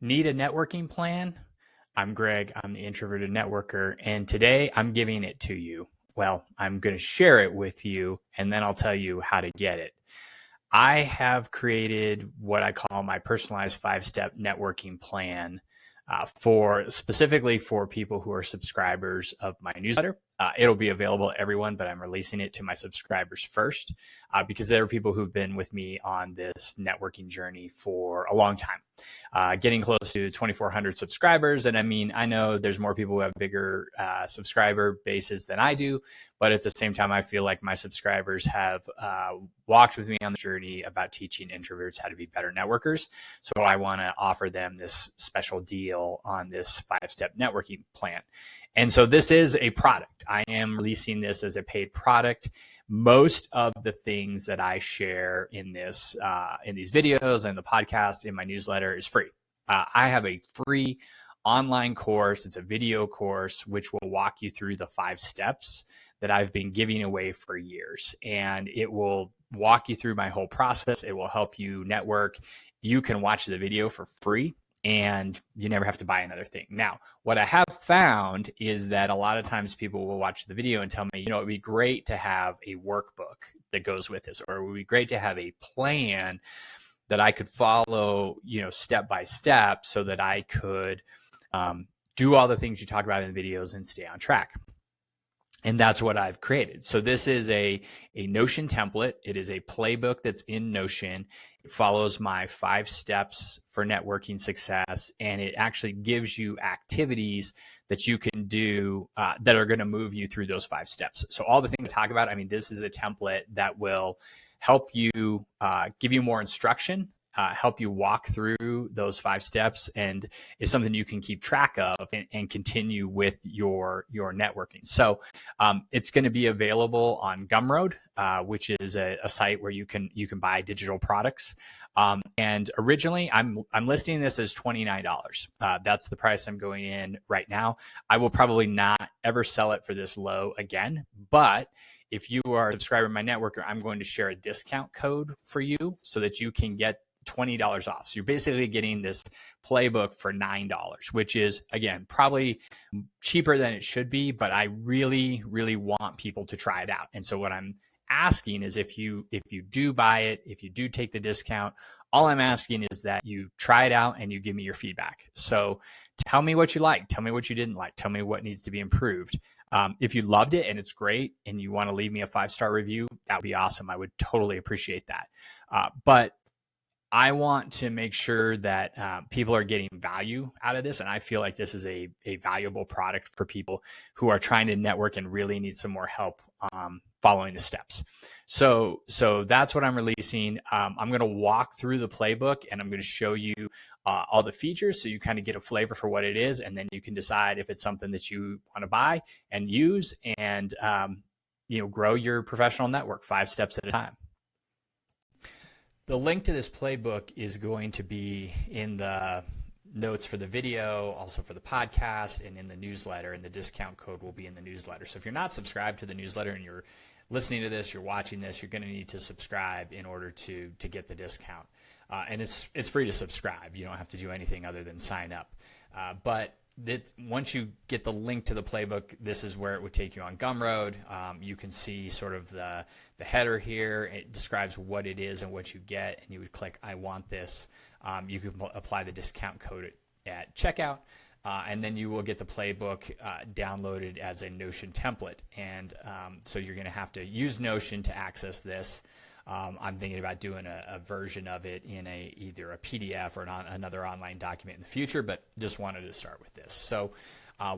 Need a networking plan? I'm Greg. I'm the introverted networker, and today I'm giving it to you. Well, I'm going to share it with you, and then I'll tell you how to get it. I have created what I call my personalized 5-step networking plan for specifically for people who are subscribers of my newsletter. It'll be available to everyone, but I'm releasing it to my subscribers first because there are people who've been with me on this networking journey for a long time, getting close to 2,400 subscribers. And I mean, I know there's more people who have bigger subscriber bases than I do, but at the same time, I feel like my subscribers have walked with me on the journey about teaching introverts how to be better networkers. So I want to offer them this special deal on this 5-step networking plan. And so this is a product. I am releasing this as a paid product. Most of the things that I share in this, in these videos and the podcast in my newsletter is free. I have a free online course. It's a video course, which will walk you through the 5 steps that I've been giving away for years. And it will walk you through my whole process. It will help you network. You can watch the video for free and you never have to buy another thing. Now, what I have found is that a lot of times people will watch the video and tell me, it would be great to have a workbook that goes with this, or it would be great to have a plan that I could follow, step by step so that I could do all the things you talk about in the videos and stay on track. And that's what I've created. So this is a Notion template. It is a playbook that's in Notion. It follows my 5 steps for networking success, and it actually gives you activities that you can do that are going to move you through those 5 steps. So all the things I talk about, this is a template that will help you give you more instruction, help you walk through those 5 steps, and is something you can keep track of and continue with your networking. So it's going to be available on Gumroad, which is a site where you can buy digital products. And originally, I'm listing this as $29. That's the price I'm going in right now. I will probably not ever sell it for this low again, but if you are a subscriber to my networker, I'm going to share a discount code for you so that you can get $20 off. So you're basically getting this playbook for $9, which is, again, probably cheaper than it should be, but I really, really want people to try it out. And so what I'm asking is if you do buy it, if you do take the discount, all I'm asking is that you try it out and you give me your feedback. So tell me what you liked, tell me what you didn't like, tell me what needs to be improved. If you loved it and it's great and you want to leave me a 5-star review, that would be awesome. I would totally appreciate that. But I want to make sure that people are getting value out of this. And I feel like this is a valuable product for people who are trying to network and really need some more help following the steps. So that's what I'm releasing. I'm going to walk through the playbook and I'm going to show you all the features so you kind of get a flavor for what it is. And then you can decide if it's something that you want to buy and use and grow your professional network 5 steps at a time. The link to this playbook is going to be in the notes for the video, also for the podcast, and in the newsletter, and the discount code will be in the newsletter. So if you're not subscribed to the newsletter and you're listening to this, you're watching this, you're going to need to subscribe in order to get the discount. And it's free to subscribe. You don't have to do anything other than sign up. But once you get the link to the playbook, this is where it would take you on Gumroad. You can see sort of the header here. It describes what it is and what you get, and you would click I want this. You can apply the discount code at checkout, and then you will get the playbook downloaded as a Notion template. And so you're going to have to use Notion to access this. I'm thinking about doing a version of it in either a PDF or another online document in the future, but just wanted to start with this. So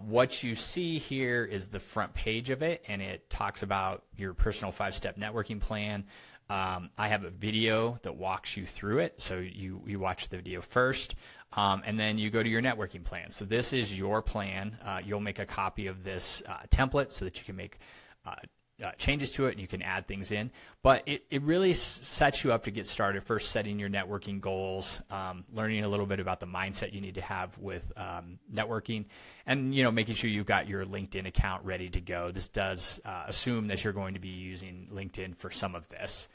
what you see here is the front page of it, and it talks about your personal 5-step networking plan. I have a video that walks you through it. So you watch the video first, and then you go to your networking plan. So this is your plan. You'll make a copy of this template so that you can make changes to it and you can add things in. But it really sets you up to get started, first setting your networking goals, learning a little bit about the mindset you need to have with networking, and making sure you've got your LinkedIn account ready to go. This does assume that you're going to be using LinkedIn for some of this.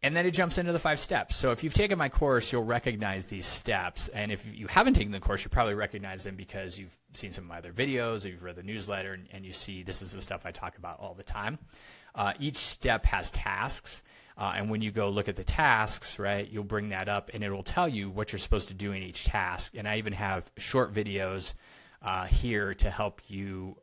And then it jumps into the 5 steps. So if you've taken my course, you'll recognize these steps. And if you haven't taken the course, you probably recognize them because you've seen some of my other videos or you've read the newsletter and you see this is the stuff I talk about all the time. Each step has tasks. And when you go look at the tasks, right, you'll bring that up and it will tell you what you're supposed to do in each task. And I even have short videos here to help you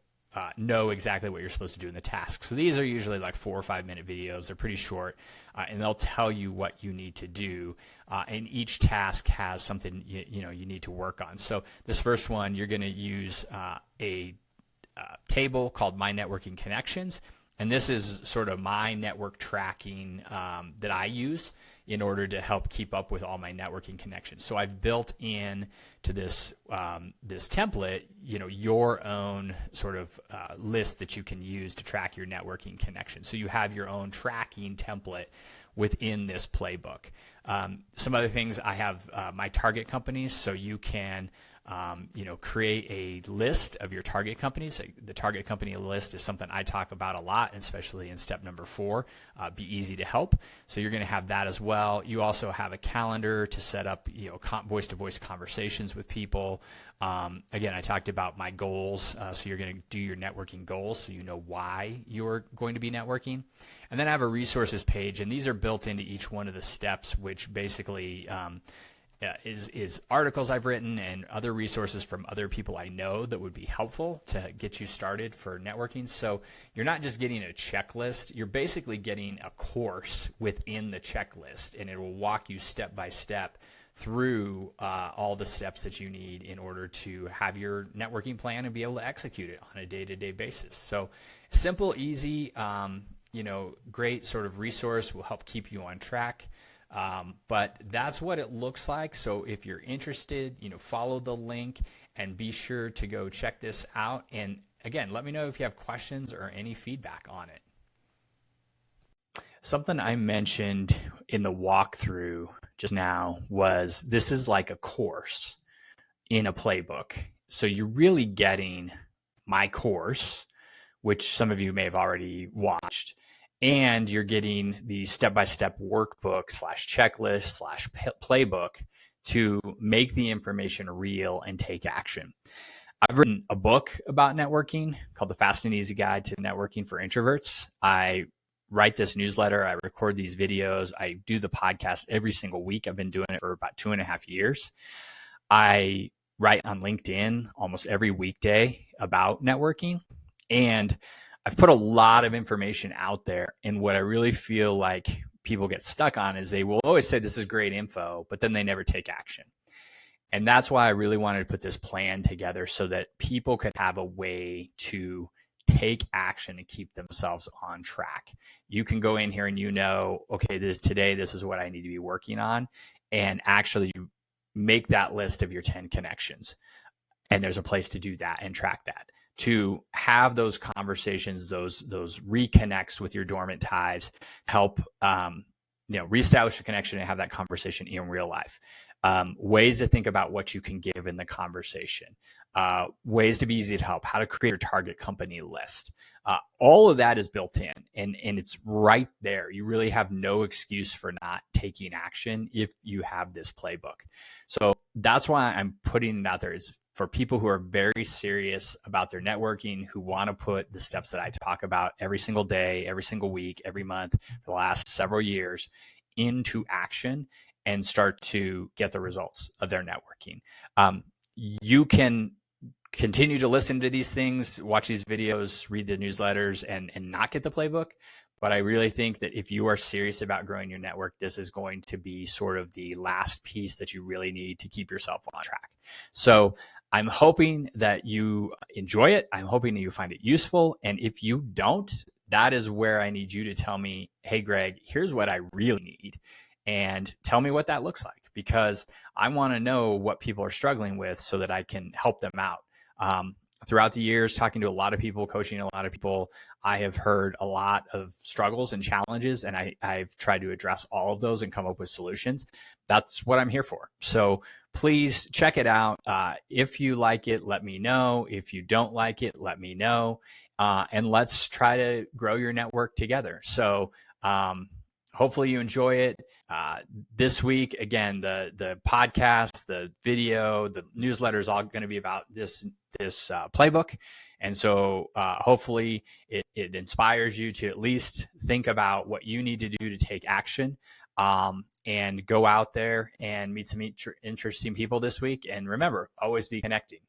know exactly what you're supposed to do in the task. So these are usually like 4 or 5 minute videos. They're pretty short, and they'll tell you what you need to do. And each task has something you need to work on. So this first one, you're going to use a table called My Networking Connections. And this is sort of my network tracking that I use in order to help keep up with all my networking connections. So I've built in to this this template, your own sort of list that you can use to track your networking connections. So you have your own tracking template within this playbook. Some other things, I have my target companies, so you can create a list of your target companies. The target company list is something I talk about a lot, especially in step number 4, be easy to help. So you're going to have that as well. You also have a calendar to set up, voice-to-voice conversations with people. Again, I talked about my goals. So you're going to do your networking goals so you know why you're going to be networking. And then I have a resources page, and these are built into each one of the steps, which basically is articles I've written and other resources from other people I know that would be helpful to get you started for networking. So you're not just getting a checklist, you're basically getting a course within the checklist, and it will walk you step by step through all the steps that you need in order to have your networking plan and be able to execute it on a day-to-day basis. So simple, easy, great sort of resource, will help keep you on track. But that's what it looks like. So if you're interested, follow the link and be sure to go check this out. And again, let me know if you have questions or any feedback on it. Something I mentioned in the walkthrough just now was this is like a course in a playbook. So you're really getting my course, which some of you may have already watched. And you're getting the step-by-step workbook / checklist / playbook to make the information real and take action. I've written a book about networking called The Fast and Easy Guide to Networking for Introverts. I write this newsletter. I record these videos. I do the podcast every single week. I've been doing it for about 2.5 years. I write on LinkedIn almost every weekday about networking. And I've put a lot of information out there, and what I really feel like people get stuck on is they will always say this is great info, but then they never take action. And that's why I really wanted to put this plan together so that people could have a way to take action and keep themselves on track. You can go in here and okay, this is what I need to be working on, and actually make that list of your 10 connections. And there's a place to do that and track that, to have those conversations, those reconnects with your dormant ties, help reestablish a connection and have that conversation in real life. Ways to think about what you can give in the conversation, ways to be easy to help, how to create your target company list. All of that is built in, and it's right there. You really have no excuse for not taking action if you have this playbook. So that's why I'm putting it out there. Is for people who are very serious about their networking, who want to put the steps that I talk about every single day, every single week, every month, for the last several years into action and start to get the results of their networking. You can continue to listen to these things, watch these videos, read the newsletters, and not get the playbook. But I really think that if you are serious about growing your network, this is going to be sort of the last piece that you really need to keep yourself on track. So I'm hoping that you enjoy it. I'm hoping that you find it useful. And if you don't, that is where I need you to tell me, hey, Greg, here's what I really need. And tell me what that looks like, because I want to know what people are struggling with so that I can help them out. Throughout the years, talking to a lot of people, coaching a lot of people, I have heard a lot of struggles and challenges, and I've tried to address all of those and come up with solutions. That's what I'm here for. So please check it out. If you like it, let me know. If you don't like it, let me know. And let's try to grow your network together. So hopefully you enjoy it. This week, again, the podcast, the video, the newsletter is all going to be about this playbook. And so hopefully it inspires you to at least think about what you need to do to take action, and go out there and meet some interesting people this week. And remember, always be connecting.